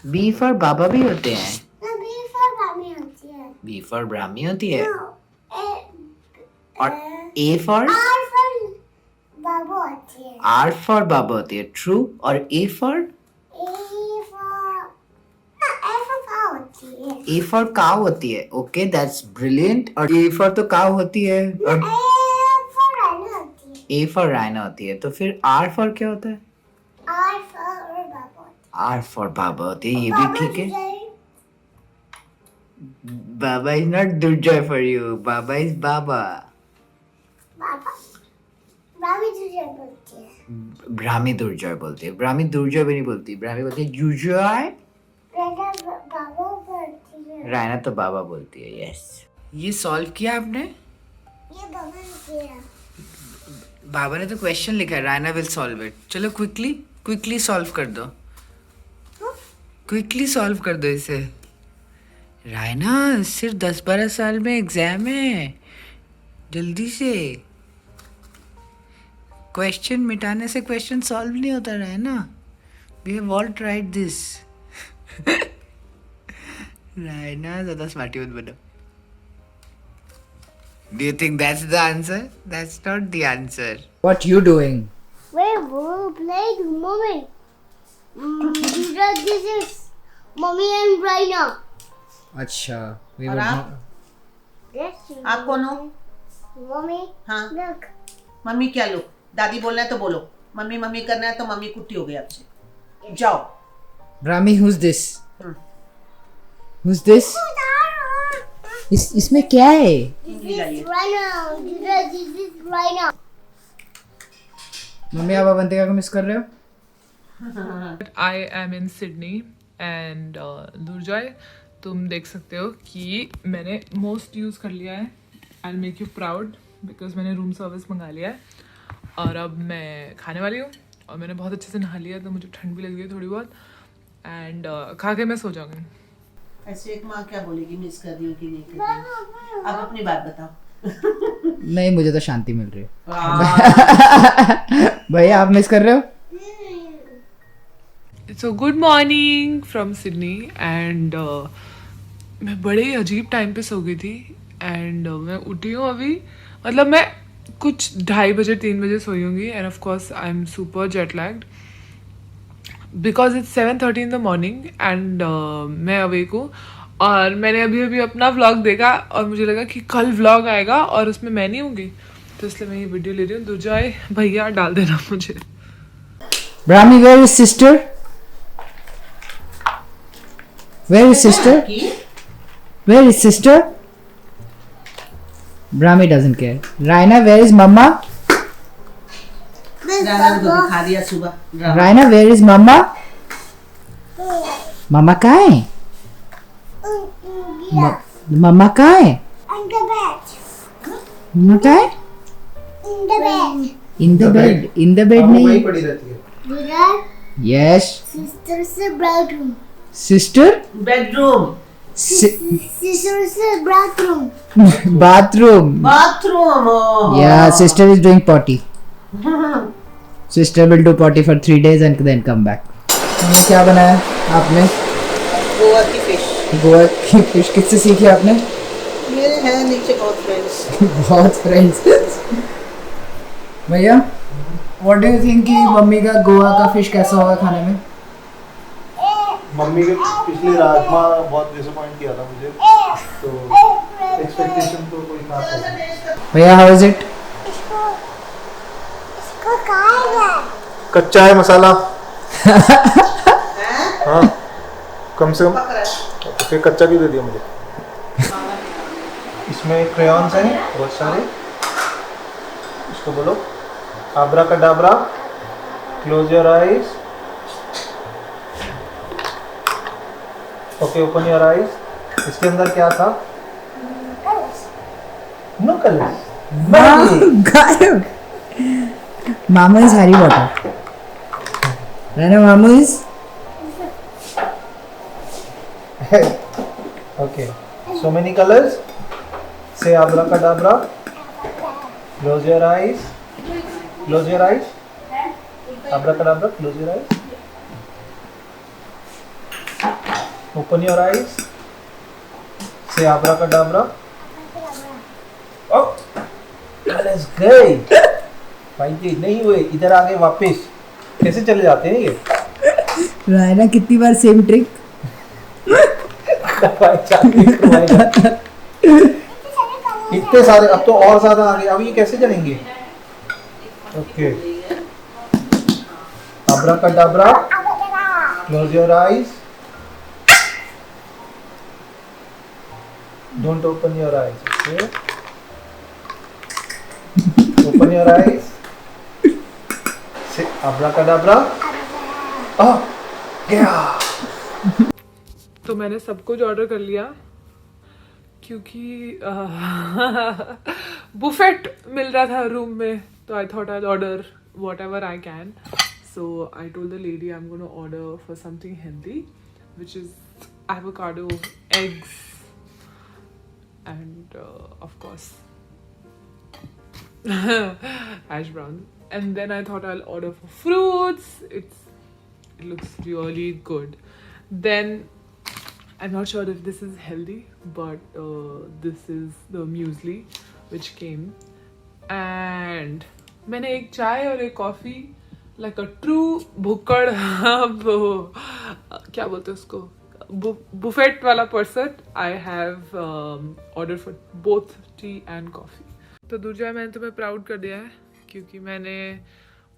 B for बाबा भी होते हैं? बी फॉर ब्राह्मी होती है। बी फॉर ब्राह्मी होती है? और ए फॉर? आर फॉर बाबा होती है। आर फॉर बाबा होती है, ट्रू। और A for? A for cow होती है। Okay, that's brilliant. और ए फॉर तो काउ होती है। और ए फॉर राइना होती है। तो फिर आर फॉर क्या होता है? आर फॉर बाबा होती है, ये भी ठीक है। Baba is not Durjay for you, Baba is Baba. Brahmi Durjay बोलती है। ब्राह्मी दुर्जय भी नहीं बोलती, ब्राह्मी बोलती है जुजय। रायना तो बाबा बोलती है। यस, ये सॉल्व किया आपने? ये बाबा ने किया। बाबा ने तो क्वेश्चन लिखा है, रायना विल सॉल्व इट। चलो क्विकली सॉल्व कर दो। क्विकली सॉल्व कर दो इसे। रायना सिर्फ 10-12 साल में एग्जाम है, जल्दी से। क्वेश्चन मिटाने से क्वेश्चन सॉल्व नहीं होता Raina. We have all tried this. Raina ज़्यादा स्मार्टी मत बनो। Do you think that's the answer? That's not the answer. What you doing? We're playing mommy. This is mommy and Raina. अच्छा, we और were आप? not. Yes. आप कौन हो? Mommy. हाँ, Look. मम्मी क्या लो? दादी बोलना है तो बोलो, मम्मी मम्मी करना है तो मम्मी कुट्टी हो गई आपसे। जाओ। Brahmi, who's this? Hmm. Who's this? इसमें क्या है? इडली लाइए। Raina. This is Raina. Mummy आप अवंतिका को मिस कर रहे हो? I am in Sydney and दुर्जय तुम देख सकते हो कि मैंने मोस्ट यूज़ कर लिया है। I'll make you proud because मैंने रूम सर्विस मंगा लिया है और अब मैं खाने वाली हूँ और मैंने बहुत अच्छे से नहा लिया तो मुझे ठंड भी लग रही है थोड़ी बहुत एंड खा के मैं सो जाऊँगी। ऐसे एक माँ क्या बोलेगी मिस कर रही हो कि नहीं कर रही हो? आप अपनी बात बताओ। नहीं, मुझे तो शांति मिल रही है। वाह। भैया आप मिस कर रहे हो? So good morning from Sydney and मैं बड़े ही अजीब टाइम पे सो गई थी एंड मैं उठी हूँ अभी, मतलब मैं कुछ 2:30 बजे 3 बजे सोई होंगी end of course I am super jet lagged because it's 7:30 in the morning and मैं अवेक हूँ और मैंने अभी अभी अपना व्लॉग देखा और मुझे लगा कि कल व्लॉग आएगा और उसमें मैं नहीं होंगी तो इसलिए मैं ये वीडियो ले रही हूँ। दुर्जय भैया डाल देना मुझे। Brahmi, where is sister? Where is sister? Where is sister? Brahmi doesn't care. Raina, where is mama? Rana को दिखा दिया सुबह। Raina, where is mama? Mama कहाँ है? मम्मा कहाँ है? On the bed. मम्मा कहाँ है? In the bed. In the bed. In the bed नहीं। पड़ी रहती है। Dad, Yes. sister's bedroom. Sister? Bedroom. Sister's bathroom. Bathroom. Bathroom. Yeah, sister is doing potty. Sister will do potty for 3 days and then come back. Mummy क्या बनाया आपने? गोवा की fish. Goa की fish किससे सीखी आपने? मेरे हैं नीचे बहुत फ्रेंड्स। बहुत फ्रेंड्स। भैया, what do you think कि मम्मी का गोवा का फिश कैसा होगा खाने में? मम्मी के पिछले राजमा बहुत डिसअपॉइंट किया था मुझे, तो एक्सपेक्टेशन तो कोई खास नहीं। भैया, how is it? इसको खाएगा। कच्चा है मसाला। हाँ, कम से कम तो फिर कच्चा क्यों दे दिया मुझे? इसमें क्रेयॉन्स हैं बहुत सारे। इसको बोलो abracadabra, close your eyes. Okay, open your eyes. इसके अंदर क्या था? No colours. गायब। Mama is Harry Potter. Raina, Mama is? Okay, so many colors. Say abracadabra. Close your eyes. Close your eyes. Abracadabra. Close your eyes. Open your eyes. Say abracadabra. Oh, let's go. भाई जी नहीं हुए, इधर आगे वापस कैसे चले जाते हैं ये? रायना कितनी बार सेम ट्रिक? इतने सारे, अब तो और ज्यादा आगे, अब ये कैसे चलेंगे? Okay, abracadabra. Close your eyes. Don't open your eyes. Okay. Open your eyes. Say abracadabra. Oh, yeah. तो मैंने सब कुछ ऑर्डर कर लिया क्योंकि बुफेट मिल रहा था रूम में, तो I thought I order whatever I can. So I told the lady I'm going to order for something healthy, which is avocado, eggs, and of course hash browns. And then I thought I'll order for fruits. It looks really good. Then I'm not sure if this is healthy, but this is the muesli which came. And मैंने एक चाय और एक coffee like a true भुक्कड़ क्या बोलते हैं उसको, Buffett वाला person, I have order for both T and coffee. तो दुर्जय मैंने तुम्हें प्राउड कर दिया है क्योंकि मैंने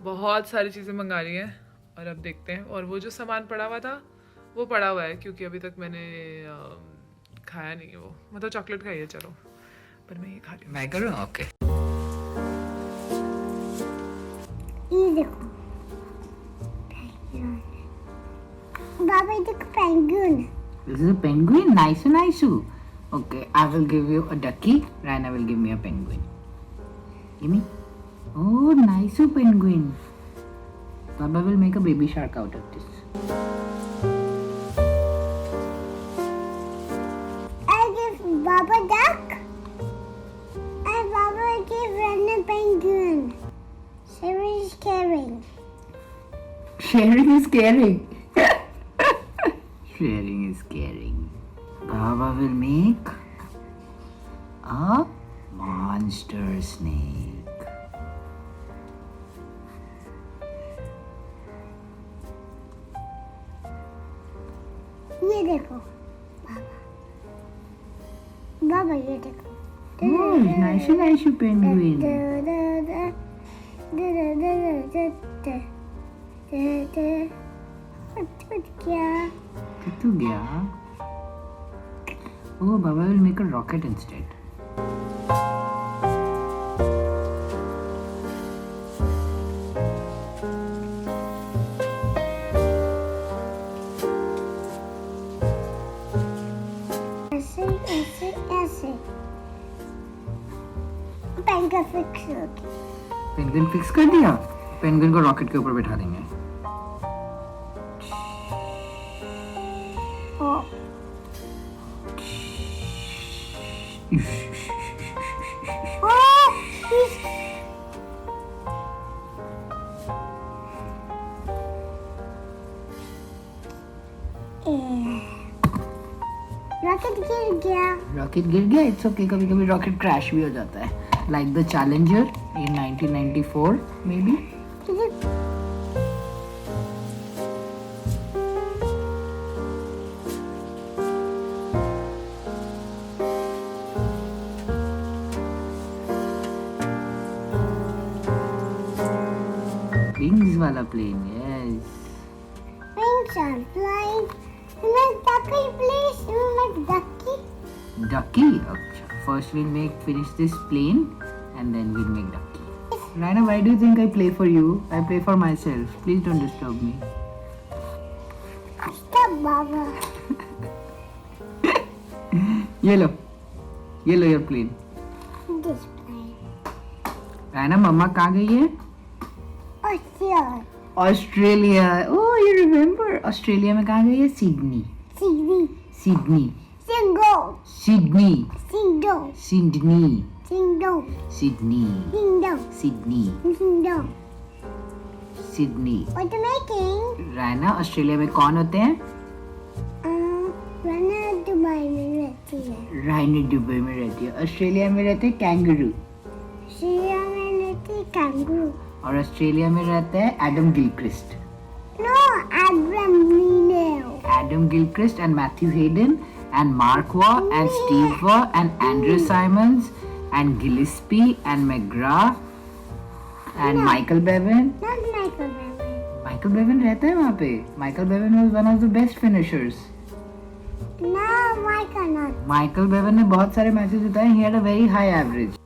बहुत सारी चीज़ें मंगा ली हैं और अब देखते हैं. और वो जो सामान पड़ा हुआ था वो पड़ा हुआ है क्योंकि अभी तक मैंने खाया नहीं है वो, मतलब चॉकलेट खाई है चलो, पर मैं ये खा रही हूँ. मैं करूँ? ओके. ये देखो बाबा, ये देखो penguin. This is a penguin. Nice. Okay, I will give you a ducky. Raina will give me a penguin. Give me. Oh, nice penguin. Baba will make a baby shark out of this. I give Baba duck and Baba give Rana penguin. Sharing is caring. Sharing is caring. Sharing is caring. Baba will make a monster snake. ये देखो बाबा, ये देखो. Oh, nice penguin. क्या? Kitu gaya? Oh, Baba will make a rocket instead. ऐसे penguin fix हो गया. Penguin fix कर दिया. पेंगुइन को रॉकेट के ऊपर बैठा देंगे. रॉकेट गिर गया. रॉकेट गिर गया. इट्स ओके, कभी कभी रॉकेट क्रैश भी हो जाता है, like the challenger in 1994 maybe. Wings वाला plane. Yes, Wings are flying. Ducky, please. Ducky. ducky. अच्छा, first we'll finish this plane and then we'll make ducky. Raina, why do you think I play for you? I play for myself. Please don't disturb me. Stop, Baba. ये लो your plane. This plane. Raina, मम्मा कहाँ गई है? Australia. Australia. Oh, you remember? Australia में कहाँ गई है? Sydney. Sydney. Sydney. Singo. Sydney. Sindo. Sydney. Sindo. Sydney. Sindo. Sydney. Sindo. Sydney. What are you making? Raina, Australia में कौन होते हैं? दुबई में रहती है। रानी दुबई में रहती है। ऑस्ट्रेलिया में रहते हैं कैंगरू, सीरिया में रहती है कैंगरू। और ऑस्ट्रेलिया में रहता है एडम गिलक्रिस्ट। नो, एब्राम लीनेल। Adam Gilchrist and Matthew Hayden and Mark Waugh and Steve Waugh and Andrew Simons and Gillespie and McGrath and Michael Bevan. Not Michael Bevan. Michael Bevan रहता है वहाँ पे. Michael Bevan was one of the best finishers. No, Michael not. Michael Bevan ने बहुत सारे matches जिताए. He had a very high average.